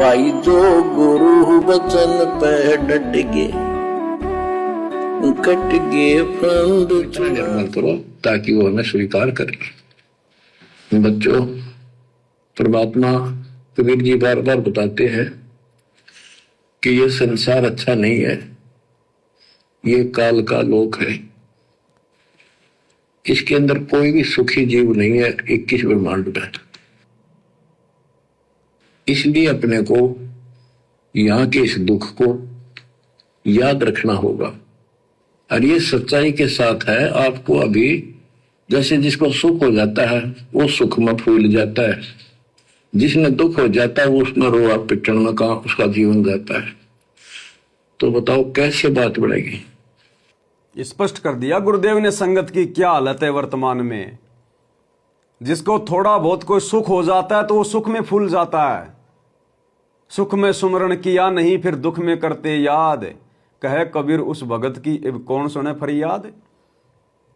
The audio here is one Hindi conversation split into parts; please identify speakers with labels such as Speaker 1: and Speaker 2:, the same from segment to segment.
Speaker 1: भाई जो गुरु वचन पे डट गए कट गए फंद
Speaker 2: निर्मल करो ताकि वो हमें स्वीकार करे। बच्चों, परमात्मा कबीर जी बार बार बताते हैं कि ये संसार अच्छा नहीं है, ये काल का लोक है, इसके अंदर कोई भी सुखी जीव नहीं है 21 ब्रह्मांड में। इसलिए अपने को यहाँ के इस दुख को याद रखना होगा और ये सच्चाई के साथ है। आपको अभी जैसे जिसको सुख हो जाता है वो सुख में फूल जाता है, जिसमें दुख हो जाता है वो उसमें रोआ पिटन में कहा उसका जीवन जाता है। तो बताओ कैसे बात बढ़ेगी।
Speaker 3: स्पष्ट कर दिया गुरुदेव ने संगत की क्या हालत है वर्तमान में। जिसको थोड़ा बहुत कोई सुख हो जाता है तो वो सुख में फूल जाता है। सुख में सुमरण किया नहीं फिर दुख में करते याद, कहे कबीर उस भगत की अब कौन सुने फरियाद।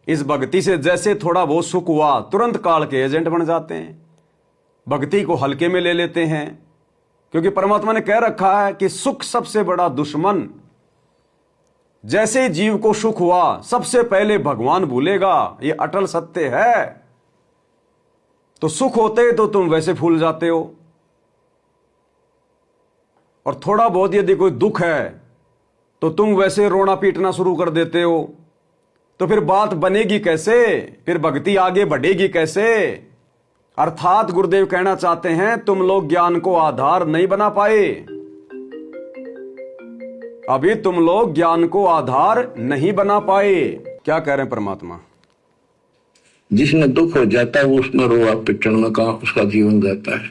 Speaker 3: इस भक्ति से जैसे थोड़ा बहुत सुख हुआ तुरंत काल के एजेंट बन जाते हैं, भक्ति को हल्के में ले लेते हैं। क्योंकि परमात्मा ने कह रखा है कि सुख सबसे बड़ा दुश्मन। जैसे ही जीव को सुख हुआ सबसे पहले भगवान भूलेगा, ये अटल सत्य है। तो सुख होते तो तुम वैसे फूल जाते हो, और थोड़ा बहुत यदि कोई दुख है तो तुम वैसे रोना पीटना शुरू कर देते हो। तो फिर बात बनेगी कैसे, फिर भक्ति आगे बढ़ेगी कैसे। अर्थात गुरुदेव कहना चाहते हैं तुम लोग ज्ञान को आधार नहीं बना पाए, अभी तुम लोग ज्ञान को आधार नहीं बना पाए। क्या कह रहे हैं परमात्मा।
Speaker 2: जिसमें दुख हो जाता है वो उसमें रोआ पिटन में कहा उसका जीवन जाता है।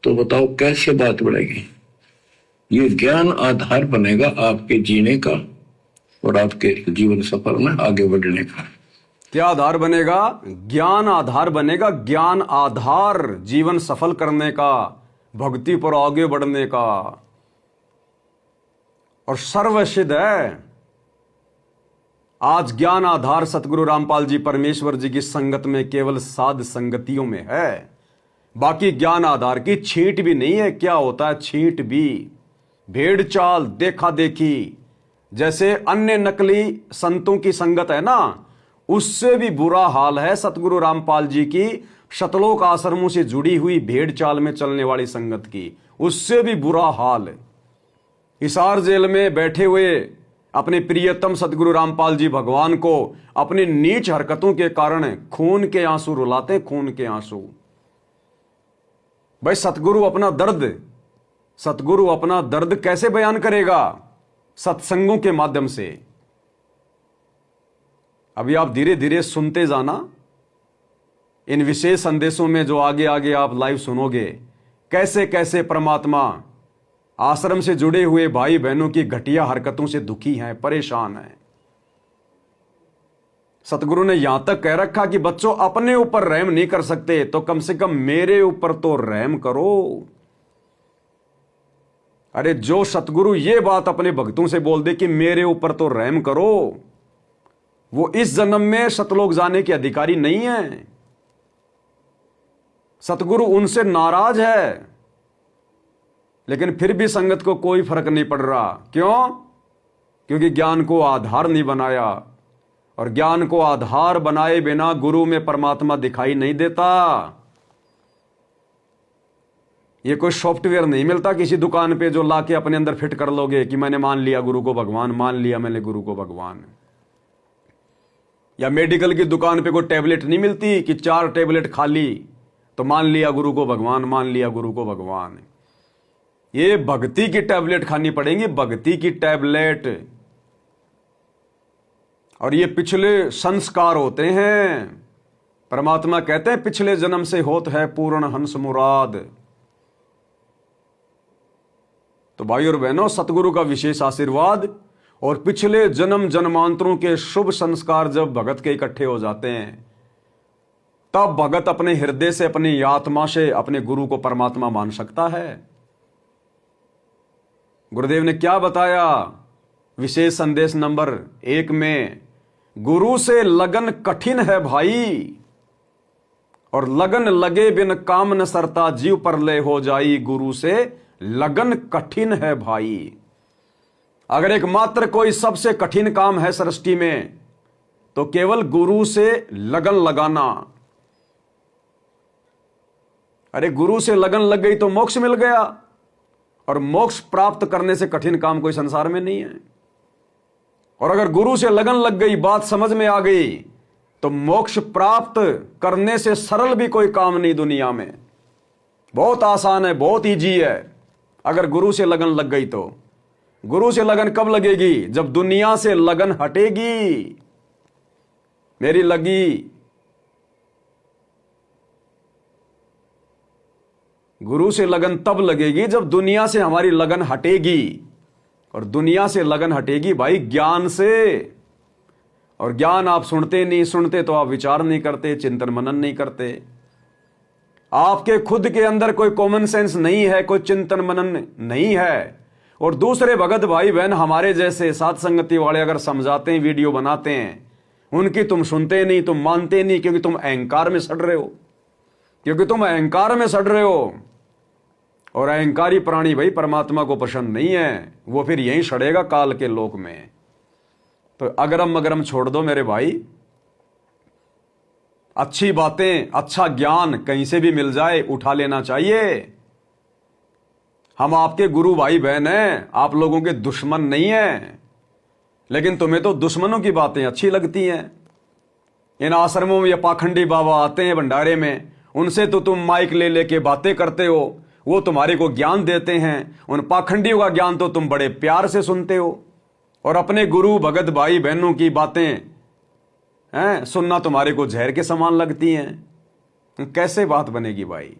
Speaker 2: तो बताओ कैसे बात बढ़ेगी। ये ज्ञान आधार बनेगा आपके जीने का और आपके जीवन सफर में आगे बढ़ने का।
Speaker 3: क्या आधार बनेगा। ज्ञान आधार बनेगा, ज्ञान आधार जीवन सफल करने का, भक्ति पर आगे बढ़ने का। और सर्वसिद्ध है आज ज्ञान आधार सतगुरु रामपाल जी परमेश्वर जी की संगत में केवल साध संगतियों में है। बाकी ज्ञान आधार की छींट भी नहीं है। क्या होता है छींट भी, भेड़ चाल देखा देखी। जैसे अन्य नकली संतों की संगत है ना, उससे भी बुरा हाल है सतगुरु रामपाल जी की शतलोक आश्रमों से जुड़ी हुई भेड़ चाल में चलने वाली संगत की, उससे भी बुरा हाल है। हिसार जेल में बैठे हुए अपने प्रियतम सतगुरु रामपाल जी भगवान को अपनी नीच हरकतों के कारण खून के आंसू रुलाते, खून के आंसू। भाई सतगुरु अपना दर्द कैसे बयान करेगा। सत्संगों के माध्यम से। अभी आप धीरे धीरे सुनते जाना इन विशेष संदेशों में जो आगे आगे आप लाइव सुनोगे, कैसे कैसे परमात्मा आश्रम से जुड़े हुए भाई बहनों की घटिया हरकतों से दुखी हैं, परेशान हैं। सतगुरु ने यहां तक कह रखा कि बच्चों अपने ऊपर रहम नहीं कर सकते तो कम से कम मेरे ऊपर तो रहम करो। अरे जो सतगुरु ये बात अपने भक्तों से बोल दे कि मेरे ऊपर तो रहम करो, वो इस जन्म में सतलोक जाने के अधिकारी नहीं है। सतगुरु उनसे नाराज है, लेकिन फिर भी संगत को कोई फर्क नहीं पड़ रहा। क्यों? क्योंकि ज्ञान को आधार नहीं बनाया, और ज्ञान को आधार बनाए बिना गुरु में परमात्मा दिखाई नहीं देता। ये कोई सॉफ्टवेयर नहीं मिलता किसी दुकान पे जो लाके अपने अंदर फिट कर लोगे कि मैंने मान लिया गुरु को भगवान, मान लिया मैंने गुरु को भगवान। या मेडिकल की दुकान पे कोई टैबलेट नहीं मिलती कि 4 टैबलेट खा ली तो मान लिया गुरु को भगवान, मान लिया गुरु को भगवान। ये भक्ति की टैबलेट खानी पड़ेगी, भक्ति की टैबलेट। और ये पिछले संस्कार होते हैं। परमात्मा कहते हैं पिछले जन्म से होत है पूर्ण हंस मुराद। तो भाई और बहनों, सतगुरु का विशेष आशीर्वाद और पिछले जन्म जन्मांतरों के शुभ संस्कार जब भगत के इकट्ठे हो जाते हैं, तब भगत अपने हृदय से, अपनी आत्मा से अपने गुरु को परमात्मा मान सकता है। गुरुदेव ने क्या बताया विशेष संदेश नंबर 1 में, गुरु से लगन कठिन है भाई, और लगन लगे बिन काम न सरता, जीव पर ले हो जाई, गुरु से लगन कठिन है भाई। अगर एकमात्र कोई सबसे कठिन काम है सृष्टि में तो केवल गुरु से लगन लगाना। अरे गुरु से लगन लग गई तो मोक्ष मिल गया, और मोक्ष प्राप्त करने से कठिन काम कोई संसार में नहीं है। और अगर गुरु से लगन लग गई, बात समझ में आ गई, तो मोक्ष प्राप्त करने से सरल भी कोई काम नहीं दुनिया में। बहुत आसान है, बहुत इजी है। अगर गुरु से लगन लग गई तो गुरु से लगन कब लगेगी? जब दुनिया से लगन हटेगी। मेरी लगी, गुरु से लगन तब लगेगी जब दुनिया से हमारी लगन हटेगी। और दुनिया से लगन हटेगी भाई ज्ञान से। और ज्ञान आप सुनते नहीं, सुनते तो आप विचार नहीं करते, चिंतन मनन नहीं करते। आपके खुद के अंदर कोई कॉमन सेंस नहीं है, कोई चिंतन मनन नहीं है। और दूसरे भगत भाई बहन हमारे जैसे साथ संगति वाले अगर समझाते हैं, वीडियो बनाते हैं, उनकी तुम सुनते नहीं, तुम मानते नहीं, क्योंकि तुम अहंकार में सड़ रहे हो। क्योंकि तुम अहंकार में सड़ रहे हो। और अहंकारी प्राणी भाई परमात्मा को पसंद नहीं है, वो फिर यहीं सड़ेगा काल के लोक में। तो अगरम मगरम छोड़ दो मेरे भाई। अच्छी बातें, अच्छा ज्ञान कहीं से भी मिल जाए उठा लेना चाहिए। हम आपके गुरु भाई बहन हैं, आप लोगों के दुश्मन नहीं हैं। लेकिन तुम्हें तो दुश्मनों की बातें अच्छी लगती हैं। इन आश्रमों में ये पाखंडी बाबा आते हैं भंडारे में, उनसे तो तुम माइक ले लेके बातें करते हो, वो तुम्हारे को ज्ञान देते हैं। उन पाखंडियों का ज्ञान तो तुम बड़े प्यार से सुनते हो। और अपने गुरु भगत भाई बहनों की बातें सुनना तुम्हारे को जहर के समान लगती हैं। कैसे बात बनेगी भाई?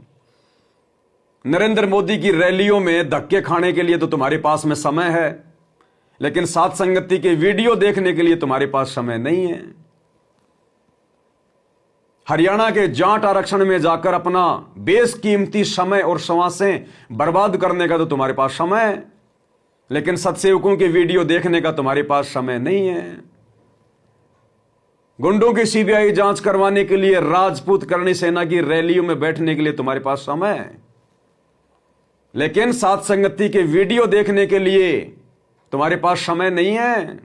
Speaker 3: नरेंद्र मोदी की रैलियों में धक्के खाने के लिए तो तुम्हारे पास में समय है, लेकिन साथ संगति के वीडियो देखने के लिए तुम्हारे पास समय नहीं है। हरियाणा के जाट आरक्षण में जाकर अपना बेशकीमती समय और श्वासें बर्बाद करने का तो तुम्हारे पास समय है, लेकिन सत्सेवकों की वीडियो देखने का तुम्हारे पास समय नहीं है। गुंडों की सीबीआई जांच करवाने के लिए, राजपूत करणी सेना की रैलियों में बैठने के लिए तुम्हारे पास समय है, लेकिन साथ संगति के वीडियो देखने के लिए तुम्हारे पास समय नहीं है।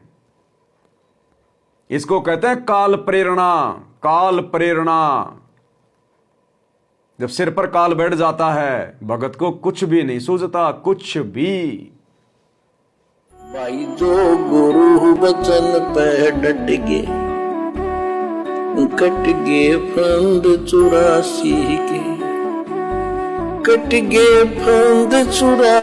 Speaker 3: इसको कहते हैं काल प्रेरणा। काल प्रेरणा। जब सिर पर काल बैठ जाता है, भगत को कुछ भी नहीं सूझता, कुछ भी।
Speaker 1: भाई जो गुरु बचन पे डट गे, कट गे फंद 84 के, कट गे फंद 84।